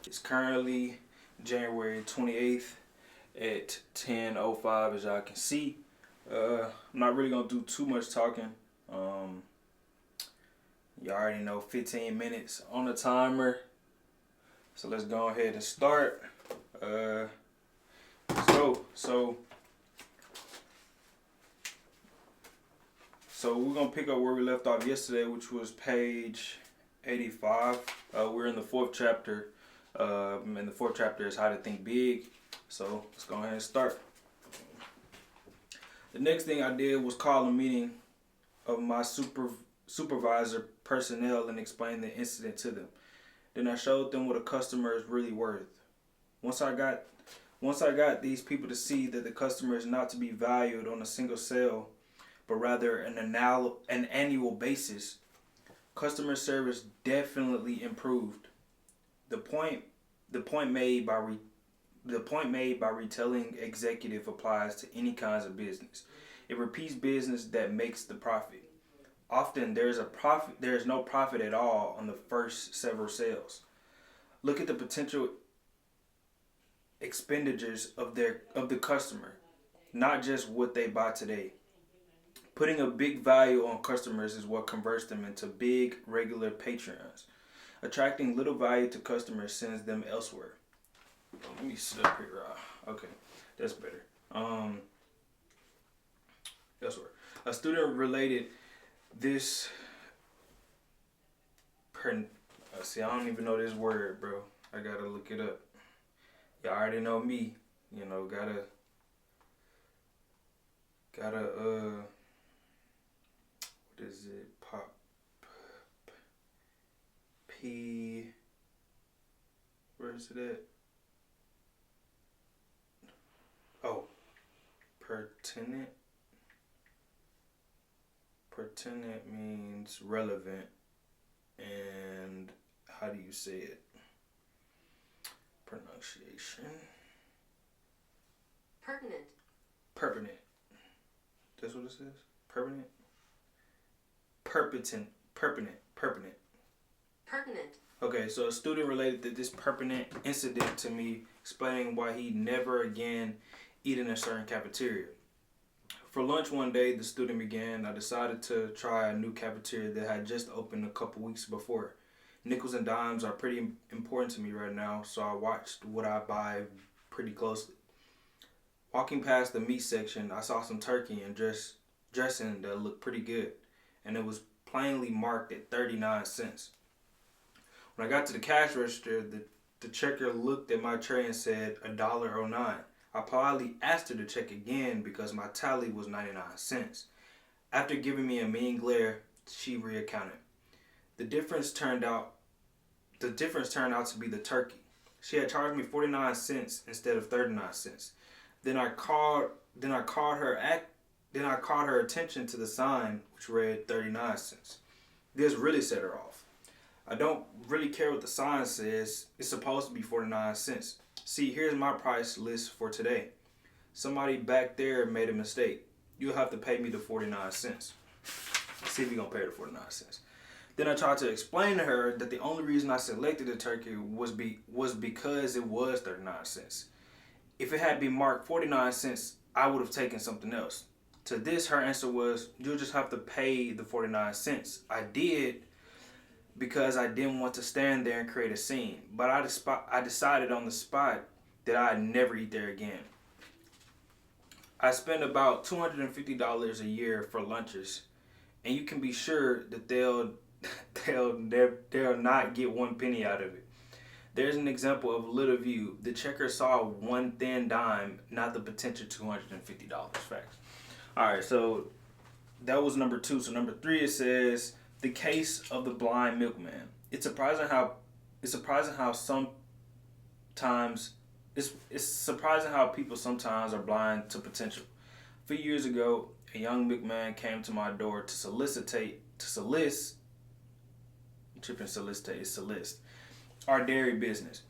It's currently January 28th at 10:05, as y'all can see. I'm not really gonna do too much talking. You already know 15 minutes on the timer. So let's go ahead and start. Let's go. So we're gonna pick up where we left off yesterday, which was page 85. We're in the fourth chapter. And the fourth chapter is How to Think Big. So let's go ahead and start. The next thing I did was call a meeting of my supervisor personnel and explain the incident to them. Then I showed them what a customer is really worth. Once I got these people to see that the customer is not to be valued on a single sale, but rather an annual basis, customer service definitely improved. The point made by retailing executive applies to any kinds of business. It repeats business that makes the profit. Often there is no profit at all on the first several sales. Look at the potential expenditures of the customer, not just what they buy today. Putting a big value on customers is what converts them into big regular patrons. Attracting little value to customers sends them elsewhere. Let me sit up here. Okay, that's better. Elsewhere. A student related this. See, I don't even know this word, bro. I gotta look it up. Y'all already know me. You know, gotta. What is it? Where is it at? Oh, pertinent. Pertinent means relevant. And how do you say it? Pronunciation. Pertinent. That's what it says? Pertinent? Pertinent. Okay, so a student related this pertinent incident to me, explaining why he never again eat in a certain cafeteria. For lunch one day, the student began, I decided to try a new cafeteria that had just opened a couple weeks before. Nickels and dimes are pretty important to me right now, so I watched what I buy pretty closely. Walking past the meat section, I saw some turkey and dressing that looked pretty good, and it was plainly marked at 39 cents. When I got to the cash register, the checker looked at my tray and said $1.09. I politely asked her to check again because my tally was 99 cents. After giving me a mean glare, she reaccounted. The difference turned out to be the turkey. She had charged me 49 cents instead of 39 cents. Then I called her attention to the sign, which read 39 cents. This really set her off. I don't really care what the sign says. It's supposed to be 49 cents. See, here's my price list for today. Somebody back there made a mistake. You'll have to pay me the 49 cents. See if you're going to pay her the 49 cents. Then I tried to explain to her that the only reason I selected the turkey was because it was 39 cents. If it had been marked 49 cents, I would have taken something else. To this, her answer was, you'll just have to pay the 49 cents. I did because I didn't want to stand there and create a scene. But I decided on the spot that I'd never eat there again. I spend about $250 a year for lunches, and you can be sure that they'll not get one penny out of it. There's an example of little view. The checker saw one thin dime, not the potential $250. Facts. All right, so that was number 2. So number 3, it says the case of the blind milkman. It's surprising how people sometimes are blind to potential. A few years ago, a young milkman came to my door to solicit our dairy business.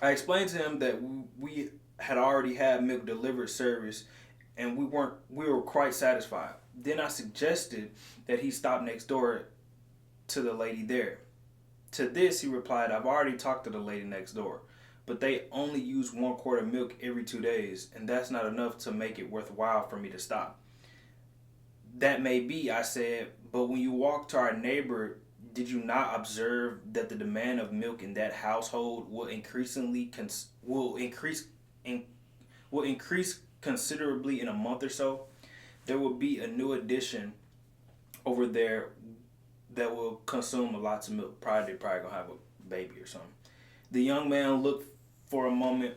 I explained to him that we had already had milk delivered service and we were quite satisfied. Then I suggested that he stop next door to the lady there. To this, he replied, I've already talked to the lady next door, but they only use 1 quart of milk every 2 days, and that's not enough to make it worthwhile for me to stop. That may be, I said, but when you walked to our neighbor, did you not observe that the demand of milk in that household will increase considerably in a month or so? There will be a new addition over there that will consume lots of milk. They're probably gonna have a baby or something. The young man looked for a moment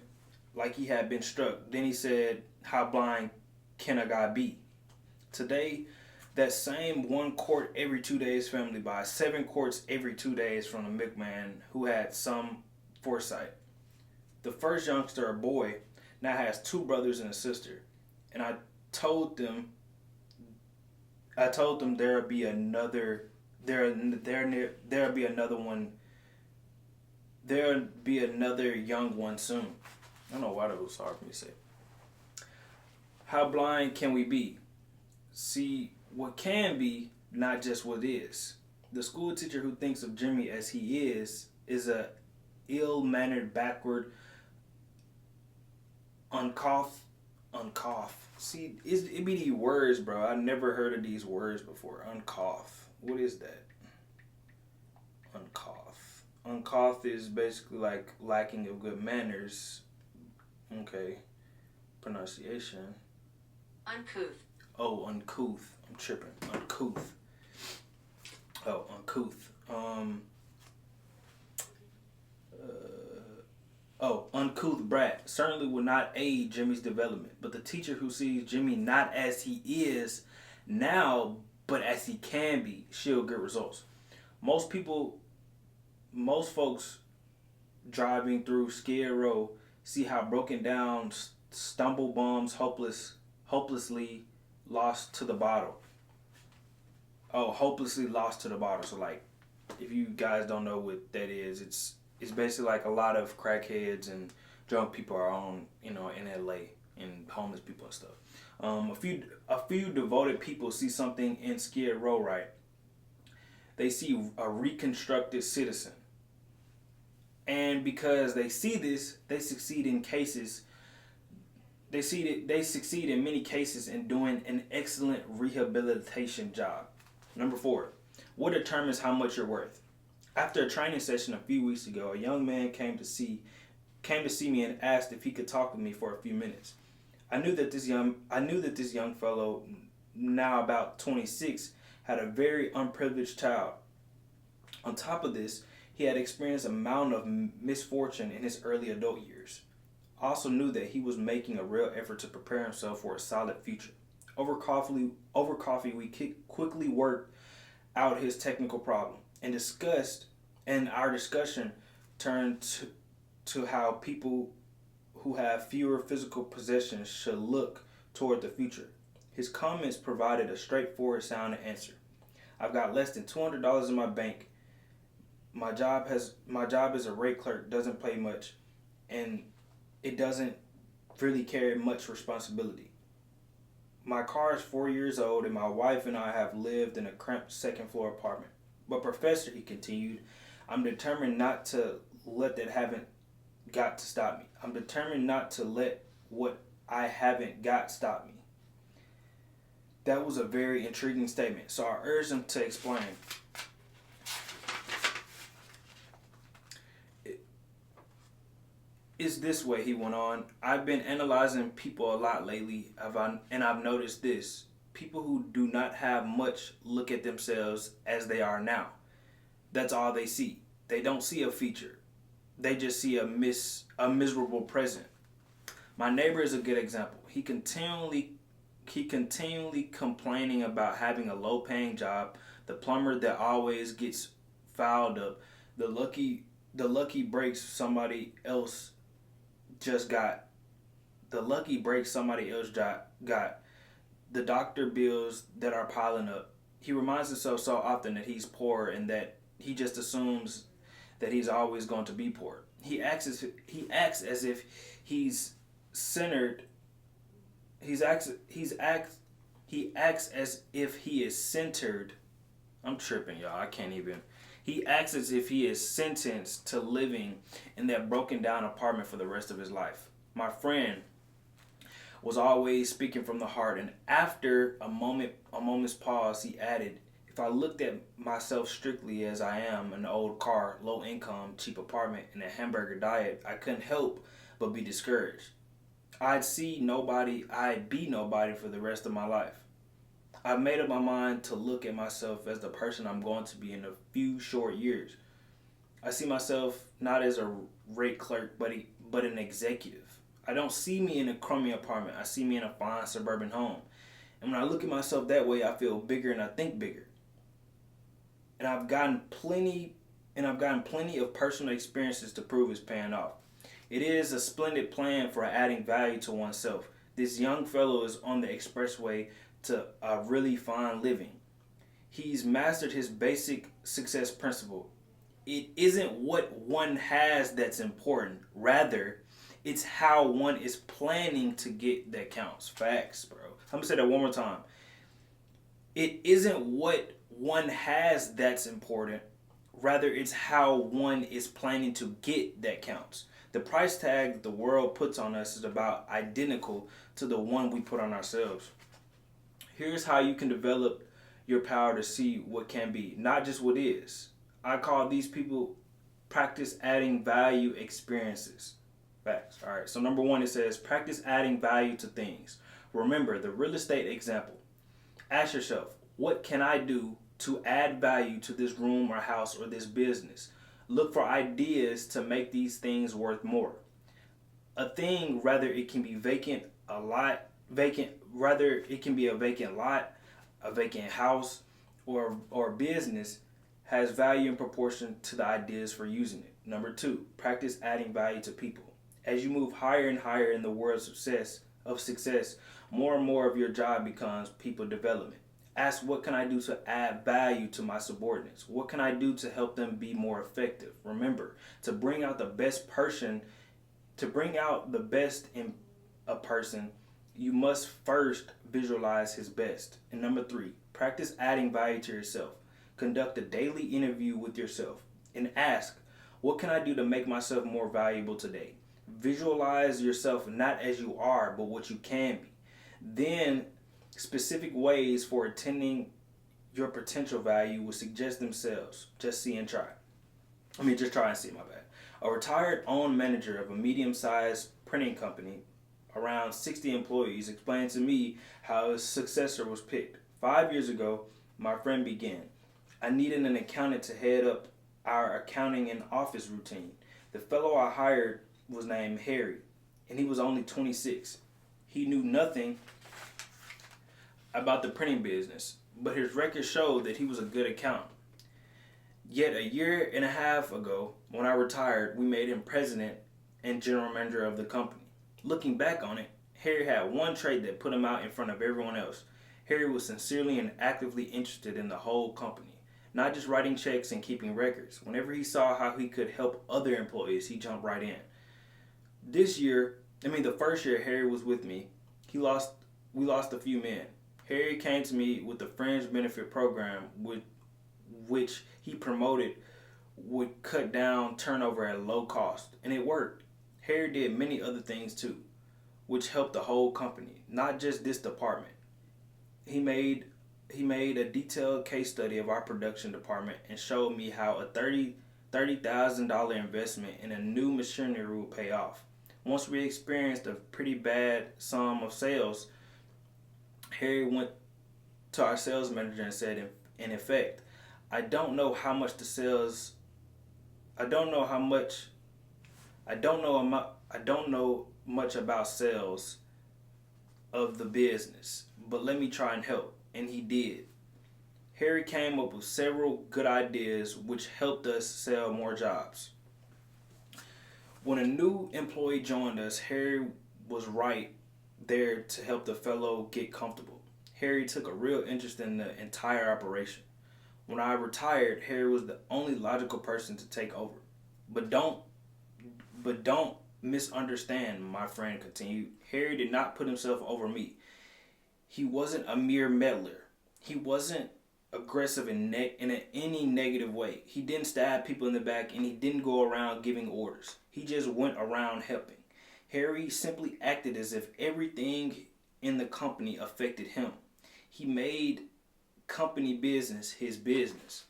like he had been struck. Then he said, how blind can a guy be? Today, that same 1 quart every 2 days family buys 7 quarts every 2 days from a milkman who had some foresight. The first youngster, a boy, now has 2 brothers and a sister, and I told them there'll be another young one soon. I don't know why that was hard for me to say. How blind can we be? See what can be, not just what is. The school teacher who thinks of Jimmy as he is a ill-mannered, backward, uncouth. See, it be these words, bro. I never heard of these words before. Uncouth. What is that? Uncouth. Uncouth is basically like lacking of good manners. Okay. Pronunciation. Uncouth. Oh, uncouth. I'm tripping. Uncouth. Oh, uncouth. Uncouth brat certainly will not aid Jimmy's development, but the teacher who sees Jimmy not as he is now, but as he can be, she'll get results. Most folks driving through Skid Row see how broken down stumble bums hopelessly lost to the bottle. Oh, hopelessly lost to the bottle. So like, if you guys don't know what that is, it's basically like a lot of crackheads and drunk people are on, in LA, and homeless people and stuff. A few devoted people see something in Skid Row, right? They see a reconstructed citizen. And because they see this, they succeed in many cases in doing an excellent rehabilitation job. Number 4, what determines how much you're worth? After a training session a few weeks ago, a young man came to see me and asked if he could talk with me for a few minutes. I knew that this young fellow, now about 26, had a very unprivileged child. On top of this, he had experienced a mountain of misfortune in his early adult years. I also knew that he was making a real effort to prepare himself for a solid future. Over coffee, we quickly worked out his technical problem and our discussion turned to how people who have fewer physical possessions should look toward the future. His comments provided a straightforward sounding answer. I've got less than $200 in my bank. My job as a rate clerk doesn't pay much, and it doesn't really carry much responsibility. My car is 4 years old, and my wife and I have lived in a cramped second-floor apartment. But Professor, he continued, I'm determined not to let that haven't got to stop me. I'm determined not to let what I haven't got stop me. That was a very intriguing statement, so I urged him to explain. It's this way, he went on. I've been analyzing people a lot lately, and I've noticed this. People who do not have much look at themselves as they are now. That's all they see. They don't see a feature. They just see a miserable present. My neighbor is a good example. He continually complaining about having a low-paying job, the plumber that always gets fouled up, the lucky breaks somebody else got, the doctor bills that are piling up. He reminds himself so often that he's poor and that he just assumes that he's always going to be poor. He acts as if he's centered. He acts as if he is centered. I'm tripping, y'all. I can't even. He acts as if he is sentenced to living in that broken down apartment for the rest of his life. My friend was always speaking from the heart, and after a moment's pause, he added, "If I looked at myself strictly as I am, an old car, low income, cheap apartment, and a hamburger diet, I couldn't help but be discouraged. I'd be nobody for the rest of my life. I've made up my mind to look at myself as the person I'm going to be in a few short years. I see myself not as a rate clerk, but an executive. I don't see me in a crummy apartment. I see me in a fine suburban home. And when I look at myself that way, I feel bigger and I think bigger. And I've gotten plenty of personal experiences to prove it's paying off. It is a splendid plan for adding value to oneself. This young fellow is on the expressway to a really fine living. He's mastered his basic success principle. It isn't what one has that's important. Rather, it's how one is planning to get that counts. Facts, bro. I'm going to say that one more time. It isn't what one has that's important. Rather, it's how one is planning to get that counts. The price tag that the world puts on us is about identical to the one we put on ourselves. Here's how you can develop your power to see what can be, not just what is. I call these people practice adding value experiences. Facts. All right. So number 1, it says practice adding value to things. Remember the real estate example. Ask yourself, what can I do to add value to this room or house or this business? Look for ideas to make these things worth more. A thing, rather it can be a vacant lot, a vacant house, or business, has value in proportion to the ideas for using it. Number 2, practice adding value to people. As you move higher and higher in the world of success, more and more of your job becomes people development. Ask, what can I do to add value to my subordinates? What can I do to help them be more effective? Remember, to bring out the best in a person, you must first visualize his best. And number 3, practice adding value to yourself. Conduct a daily interview with yourself and ask, what can I do to make myself more valuable today? Visualize yourself not as you are, but what you can be. Then, specific ways for attaining your potential value will suggest themselves. Just try and see, my bad. A retired owned manager of a medium-sized printing company, around 60 employees, explained to me how his successor was picked. 5 years ago, my friend began. I needed an accountant to head up our accounting and office routine. The fellow I hired was named Harry, and he was only 26. He knew nothing about the printing business, but his record showed that he was a good accountant. Yet a year and a half ago, when I retired, we made him president and general manager of the company. Looking back on it, Harry had one trait that put him out in front of everyone else. Harry was sincerely and actively interested in the whole company, not just writing checks and keeping records. Whenever he saw how he could help other employees, he jumped right in. The first year Harry was with me, we lost a few men. Harry came to me with a fringe benefit program which he promoted would cut down turnover at low cost, and it worked. Harry did many other things too, which helped the whole company, not just this department. He made a detailed case study of our production department and showed me how a $30,000 investment in a new machinery would pay off. Once we experienced a pretty bad sum of sales, Harry went to our sales manager and said, in effect, I don't know much about sales of the business, but let me try and help. And he did. Harry came up with several good ideas which helped us sell more jobs. When a new employee joined us, Harry was right there to help the fellow get comfortable. Harry took a real interest in the entire operation. When I retired, Harry was the only logical person to take over. But don't misunderstand, my friend continued. Harry did not put himself over me. He wasn't a mere meddler. He wasn't aggressive in any negative way. He didn't stab people in the back, and he didn't go around giving orders. He just went around helping. Harry simply acted as if everything in the company affected him. He made company business his business.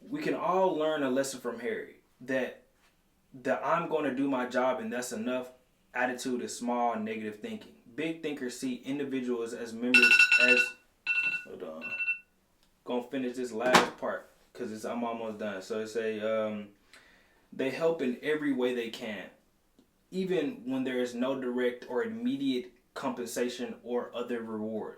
We can all learn a lesson from Harry that the I'm going to do my job and that's enough attitude is small and negative thinking. Big thinkers see individuals as members as... Hold on. Gonna finish this last part because I'm almost done. So it say they help in every way they can, even when there is no direct or immediate compensation or other reward.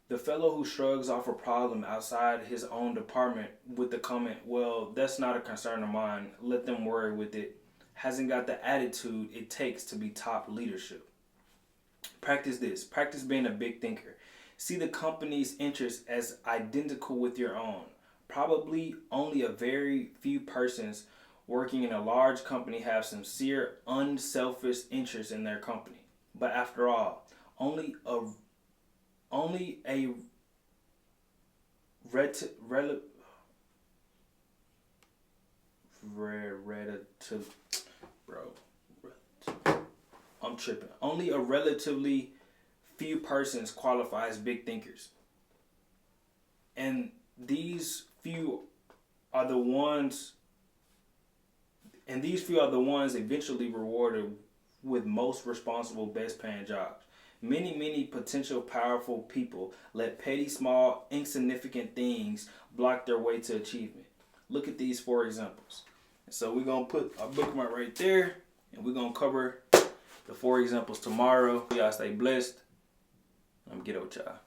The fellow who shrugs off a problem outside his own department with the comment, well, that's not a concern of mine, let them worry with it, hasn't got the attitude it takes to be top leadership. Practice this. Practice being a big thinker. See the company's interests as identical with your own. Probably only a very few persons working in a large company have sincere, unselfish interest in their company. But after all, only a relatively few persons qualify as big thinkers. And these few are the ones eventually rewarded with most responsible, best paying jobs. Many potential powerful people let petty, small, insignificant things block their way to achievement. Look at these 4 examples. So we're going to put a bookmark right there, and we're going to cover the 4 examples tomorrow. Y'all stay blessed. I'm going to get out with y'all.